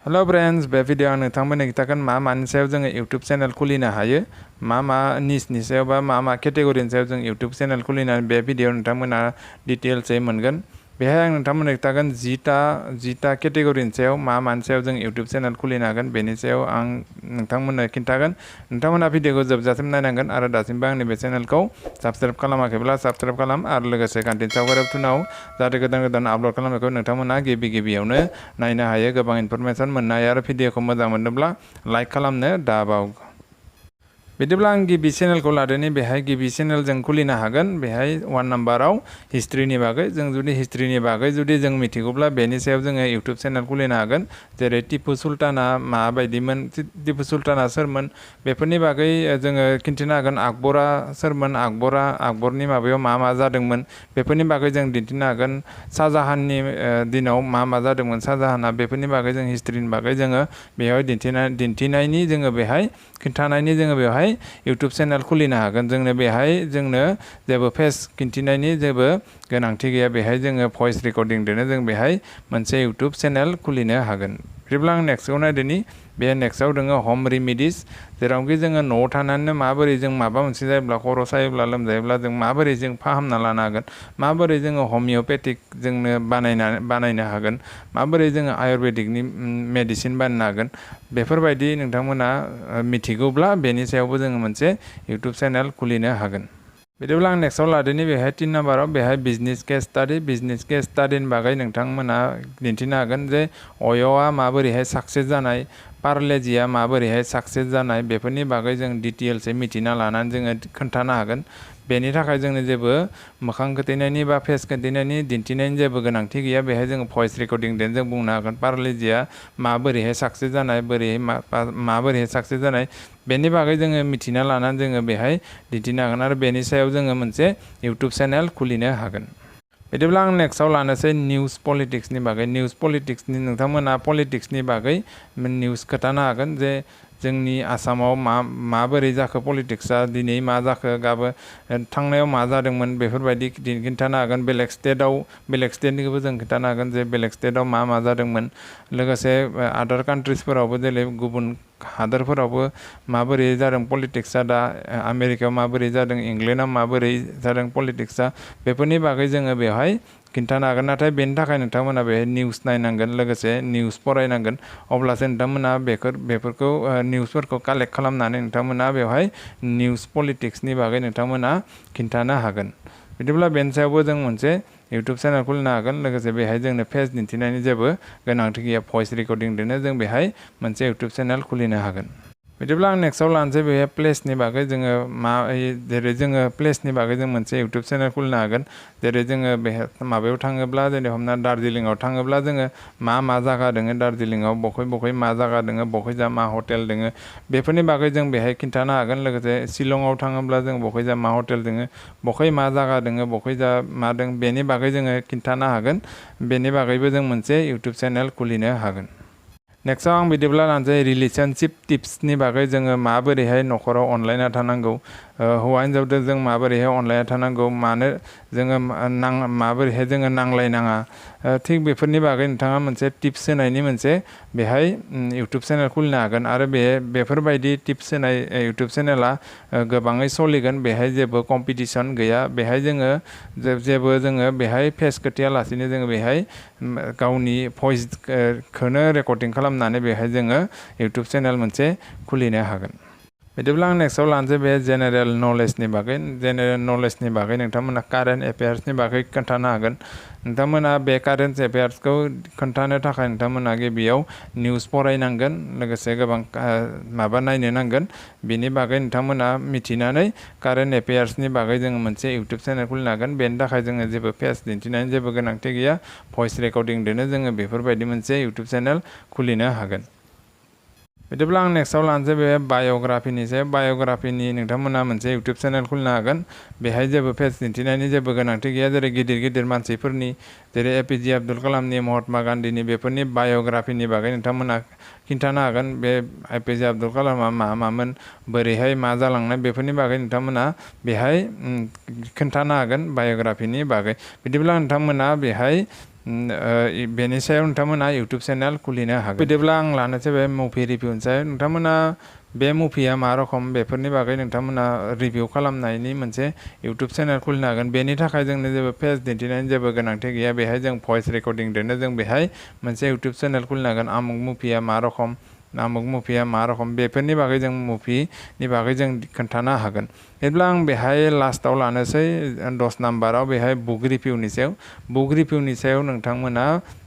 Hello friends, बे video नोंथांमोननो खिथागोन मानि सायाव जोङो यूट्यूब चैनल खुलिनो हायो, मा निचनि सायाव बा मा केटेगरिनि सायाव जों यूट्यूब चैनल खुलिनानै बे भिडियो नोंथांमोना डिटेल्सै मोनगोन। बेहाय आं नोंथांमोननो खिथागोन 10टा केटेगरिनि सायाव मानि सायाव जों यूट्यूब चैनल खुलिनो हागोन बेनि सायाव आं नोंथांमोननो खिन्थागोन। नोंथांमोना भिडियोखौ जोबजासिम नायनांगोन आरो दासिमबो आंनि बे चैनलखौ साबस्क्राइब खालामाखैब्ला साबस्क्राइब खालाम आरो लोगोसे घन्टिनि सावगारियाव थुनाव जाहाथे गोदान आपल'ड खालामनायखौ नोंथांमोना गिबियावनो नायनो हायो। गोबां इनफरमेशन मोननो हायो आरो भिडियोखौ मोजां मोनोब्ला लाइक खालामनो दाबाव। बिदिब्ला आं गिबि चेनेलखौ लादोनि बेहाय गिबि चेनेल जों खुलिनो हागोन। बेहाय 1 नाम्बाराव हिस्ट्रिनि बागै जों जुदि हिस्ट्रिनि बागै जुदि जों मिथिगौब्ला बेनि सायाव जोङो यूट्यूब चेनेल खुलिनो हागोन। जेरै टिपु सुल्ताना माबायदिमोन, टिपु सुल्ताना सोरमोन बेफोरनि बागै जोङो खिन्थिनो हागोन। आकबरा सोरमोन, आकबरनि माबायाव मा जादोंमोन बेफोरनि बागै जों दिन्थिनो हागोन। शाहजाहाननि दिनाव मा जादोंमोन शाहजाहाना बेफोरनि बागै जों हिस्ट्रिनि बागै जोङो बेहाय दिन्थिनायनि जोङो बेहाय खिन्थानायनि जोङो बेवहाय यूट्यूब चेनेल खुलिनो हागोन। जोंनो जेबो फेस खिन्थिनायनि जेबो गोनांथि गैया। बेहाय जोङो भइस रेकर्डिं दोनो जों बेहाय मोनसे यूट्यूब चेनेल खुलिनो हागोन। बिदिब्ला आं नेक्स्टआव नायदोनि बे नेक्स्टआव दङ हम रेमिडिस, जेरावखि जोङो न'आव थानानैनो माबोरै जों माबा मोनसे जायोब्ला खर' सायोब्ला लोमजायोब्ला जों माबोरै जों फाहामना लानो हागोन, माबोरै जोङो हमिअपेथिक जोंनो बानायनो हागोन, माबोरै जोङो आयुर्वेदिकनि मेडिसिन बानायनो हागोन बेफोरबायदि नोंथांमोना मिथिगौब्ला बेनि सायावबो जोङो मोनसे यूट्यूब चेनेल खुलिनो हागोन। बिदिब्ला आं नेक्स्टआव लादोनि बेहाय 3 नाम्बाराव बेहाय बिजनेस केस स्टाडिनि बागै नोंथांमोना दिन्थिनो हागोन जे अय'आ माबोरैहाय साक्सेस जानाय, पार्लेजिया माबोरैहाय साक्सेस जानाय बेफोरनि बागै जों डिटेल्सै मिथिना लानानै जोङो खोन्थानो हागोन। बेनि थाखाय जोंनो जेबो मोखां खोथैनायनि बा फेस खोथैनायनि दिन्थिनायनि जेबो गोनांथि गैया। बेहाय जोङो भइस रेकर्डिं दोन जों बुंनो हागोन पार्लेजिया माबोरैहाय साक्सेस जानाय, माबोरैहाय साक्सेस जानाय बेनि बागै जोङो मिथिना लानानै जोङो बेहाय दिन्थिनो हागोन आरो बेनि सायाव जोङो मोनसे यूट्यूब चेनेल खुलिनो हागोन। बिदिब्ला आं नेक्स्टआव लानोसै निउस पलिटिक्सनि बागै। नोंथांमोना पलिटिक्सनि बागै निउस खोथानो हागोन जे जोंनि आसामाव माबोरै जाखो पलिटिक्सआ, दिनै मा जाखो, गाबोन थांनायाव मा जादोंमोन बेफोरबायदि खिन्थानो हागोन। बेलेग स्टेटनिखौबो जों खिन्थानो हागोन जे बेलेग स्टेटआव मा जादोंमोन। लोगोसे आदार कान्ट्रिसफोरावबो जेरै गुबुन हादोरफोरावबो माबोरै जादों पलिटिक्सआ, दा आमेरिकायाव माबोरै जादों, इंलेण्डआव माबोरै जादों पलिटिक्सआ बेफोरनि बागै जोङो बेवहाय खिन्थानो हागोन। नाथाय बेनि थाखाय नोंथांमोना बेहाय निउस नायनांगोन, लोगोसे निउस फरायनांगोन। अब्लासो नोंथांमोना बेफोरखौ निउसफोरखौ कालेक्ट खालामनानै नोंथांमोना बेवहाय निउस पलिटिक्सनि बागै नोंथांमोना खिन्थानो हागोन। बिदिब्ला बेनि सायावबो जों मोनसे यूट्यूब चेनेल खुलिनो हागोन। लोगोसे बेहाय जोंनो फेस दिन्थिनायनि जेबो गोनांथि गैया। भइस रेकर्डिं दोनो जों बेहाय मोनसे यूट्यूब चेनेल खुलिनो हागोन। बिदिब्ला आं नेक्स्टआव लानोसै बेहाय प्लेसनि बागै जोङो जेरै जोङो प्लेसनि बागै जों मोनसे यूट्यूब चेनेल खुलिनो हागोन। जेरै जोङो बेहाय माबायाव थाङोब्ला जेरै हमना दार्जिलिंआव थाङोब्ला जोङो मा जायगा दोङो दार्जिलिंआव, बबे मा जायगा दोङो, बबे मा हटेल दोङो बेफोरनि बागै जों बेहाय खिन्थानो हागोन। लोगोसे शिलंआव थाङोब्ला जों बबे मा हटेल दोङो, बबे मा जायगा दोङो, बबे मा दों बेनि बागै जोङो खिन्थानो हागोन। बेनि बागैबो जों मोनसे यूट्यूब चेनेल खुलिनो हागोन। नेक्स्टआव आं बिदिब्ला लानोसै रिलेशनशिप टिप्सनि बागै जोङो माबोरैहाय न'खराव अनलायना थानांगौ, हौवा हिन्जावजों जों माबोरैहाय अनलायना थानांगौ, माबोरैहाय जोङो नांलायनाङा, थिग बेफोरनि बागै नोंथाङा मोनसे टिप्स होनायनि मोनसे बेहाय यूट्यूब चेनेल खुलिनो हागोन। आरो बेफोरबायदि टिप्स होनाय यूट्यूब चेनेला गोबाङै सोलिगोन। बेहाय जेबो कम्पिटिसन गैया। बेहाय जोङो बेहाय फेस खोथायालासिनो जोङो बेहाय गावनि भइसखौनो रेकर्डिं खालामनानै बेहाय जोङो यूट्यूब चेनेल मोनसे खुलिनो हागोन। बिदिब्ला आं नेक्स्टआव लानोसै बे जेनेरेल नलेजनि बागै नोंथांमोना कारेन्ट एफेयार्सनि बागै खोन्थानो हागोन। नोंथांमोना बे कारेन्ट एफेयार्सखौ खोन्थानो थाखाय नोंथांमोना गिबियाव निउस फरायनांगोन, लोगोसे गोबां नायनो नांगोन। बेनि बागै नोंथांमोना मिथिनानै कारेन्ट एफेयार्सनि बागै जोङो मोनसे यूट्यूब चेनेल खुलिनो हागोन। बेनि थाखाय जोङो जेबो फेस दिन्थिनायनि जेबो गोनांथि गैया। भइस रेकर्डिं दोनो जोङो बेफोरबायदि मोनसे यूट्यूब चेनेल खुलिनो हागोन। बिदिब्ला आं नेक्स्टआव लानोसै बे बाय'ग्राफिनि नोंथांमोना मोनसे यूट्यूब चेनेल खुलिनो हागोन। बेहाय जेबो फेस दिन्थिनायनि जेबो गोनांथि गैया। जेरै गिदिर मानसिफोरनि जेरै एपिजे आब्दुल कालामनि, महात्मा गान्धीनि बेफोरनि बाय'ग्राफिनि बागै नोंथांमोना खिन्थानो हागोन। बे एपिजे आब्दुल कालामा मामोन, बोरैहाय मा जालांनाय बेफोरनि बागै नोंथांमोना बेहाय खोन्थानो हागोन बाय'ग्राफिनि बागै। बिदिब्ला नोंथांमोना बेहाय बेनि सायाव नोंथांमोना इउटुब चेनेल खुलिनो हागोन। बिदिब्ला आं लानोसै बे मुभि रिभिउनि सायाव। नोंथांमोना बे मुभिया मा रखम बेफोरनि बागै नोंथांमोना रिभिउ खालामनायनि मोनसे इउटुब चेनेल खुलिनो हागोन। बेनि थाखाय जोंनो जेबो फेस दिन्थिनायनि जेबो गोनांथि गैया। बेहाय जों भइस रेकर्डिंजोंनो जों बेहाय मोनसे इउटुब चेनेल खुलिनो हागोन। आमुक मुभिया मा रखम, आमुक मुभिया मा रखम, बेफोरनि बागै जों मुभिनि बागै जों खोन्थानो हागोन। जेब्ला आं बेहाय लास्टाव लानोसै 10 नाम्बाराव बेहाय बुक रिभिउनि सायाव। बुक रिभिउनि सायाव नोंथांमोना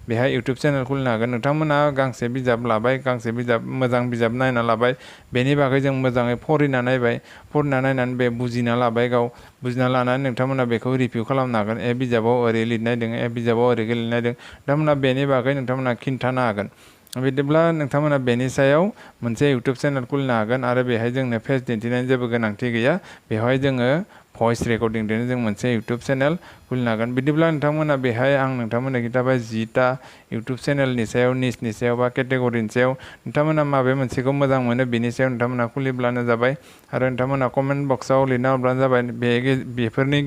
बेहाय इउटुब चेनेल खुलिनो हागोन। नोंथांमोना गांसे बिजाब लाबाय, गांसे बिजाब मोजां बिजाब नायना लाबाय, बेनि बागै जों मोजाङै फरायना नायबाय, फरायना नायनानै बे बुजिना लाबाय, गाव बुजिना लानानै नोंथांमोना बेखौ रिभिउ खालामनो हागोन। बिजाबाव ओरै लिरनाय दङ, बिजाबाव ओरै लिरनाय दङ। नोंथांमोना बेनि बागै नोंथांमोना खिन्थानो हागोन। बिदिब्ला नोंथांमोना बेनि सायाव मोनसे इउटुब चेनेल खुलिनो हागोन आरो बेहाय जोंनो फेस दिन्थिनायनि जेबो गोनांथि गैया। बेवहाय जोङो भइस रेकर्डिंजोंनो जों मोनसे इउटुब चेनेल खुलिनो हागोन। बिदिब्ला नोंथांमोना बेहाय आं नोंथांमोननो खिन्थाबाय 10टा इउटुब चेनेलनि सायाव, निचनि सायाव बा केटेगरिनि सायाव। नोंथांमोना माबे मोनसेखौ मोजां मोनो बेनि सायाव नोंथांमोना खुलिब्लानो जाबाय आरो नोंथांमोना कमेन्ट बक्सआव लिरना हरब्लानो जाबाय। बेफोरनि